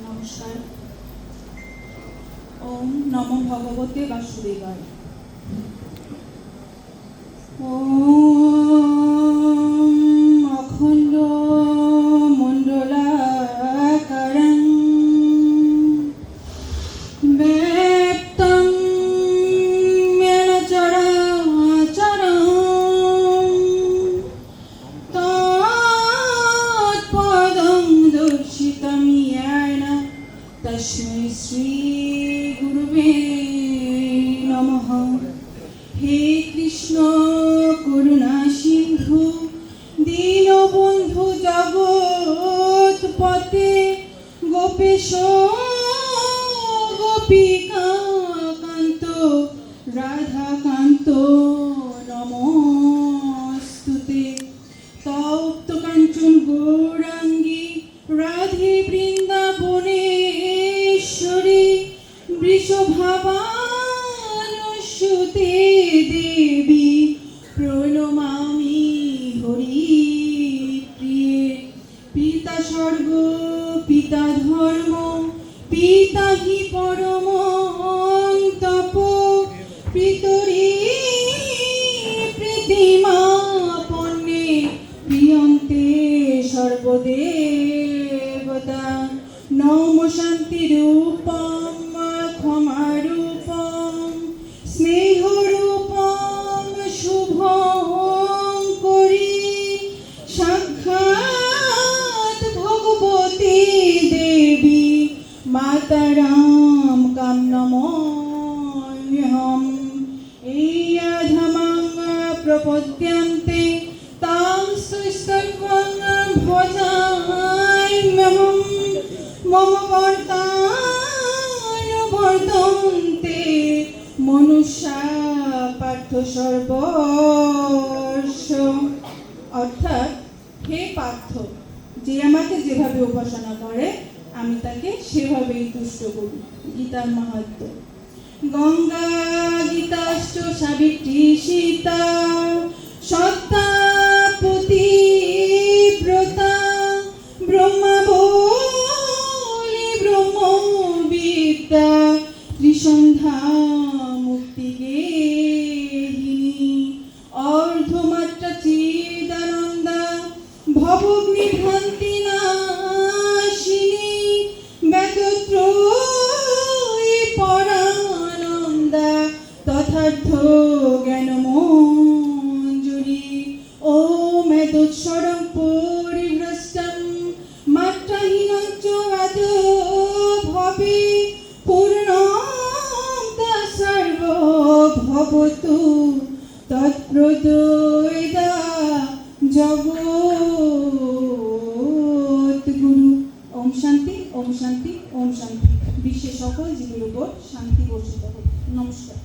নমস্কার। ওম নমো ভগবতে বাসুদেবায়। ওম অখণ্ড মণ্ডলাকারং ব্যক্তং য়েন চরাচরং তৎপদং দর্শিতং येन তস্मै শ্রী গুরুবে নমঃ। হে কৃষ্ণ করুণা সিন্ধু দীনবন্ধু জগৎপতে গোপেশ গোপিকা কান্ত রাধাকান্ত নমস্তুতে। তপ্ত কাঞ্চন গৌরাঙ্গী রাধে বৃন্দাবনেশ্বরী বৃষভাবানুসুতে দেবী প্রণমামি হরি প্রিয়ে। পিতা স্বর্গ পিতা ধর্ম পিতা হি পরম তপ পিতরি প্রীতিমাপন্নে প্রিয়ন্তে সর্বদেবতা। নম শান্তি রূপম ক্ষমা রূপম স্নেহ রূপম শুভং করি সাক্ষাৎ ভগবতী দেবী মাতারাম কাম নমঃ। এই ধমাং প্রপদ্যন্তে তাং সর্বং ভজাম্যহং মম বর্তানুবর্তন্তে মনুষ্যা পার্থ সর্বস্ব। অর্থাৎ হে পার্থ, যে আমাকে যেভাবে উপাসনা করে আমি তাকে সেভাবেই তুষ্ট করি। গীতার মাহাত্ম্য। গঙ্গা গীতাশ্চ সাবিত্রী সীতা সত্তা পতিব্রতা ব্রহ্মাবলী ব্রহ্মবিদ্যা ত্রিসন্ধ্যা মুক্তিগেহিনী অর্ধমাত্রা চিদানন্দা ভবগ্নিভ্রান্তি নাশিনী বেদত্রয়ী পরানন্দা তথার্থ জ্ঞানমঞ্জুরি। ওম এতৎসরং পরিভ্রষ্টং মাত্রাহীনং চ আদৌ ভবে পূর্ণং তৎসর্বভবতু তৎপ্রদয়িতা জগৎগুরু। ওম শান্তি ওম শান্তি ওম শান্তি। বিশ্বের সকল জীবের উপর শান্তি বর্ষিত হোক। নমস্কার।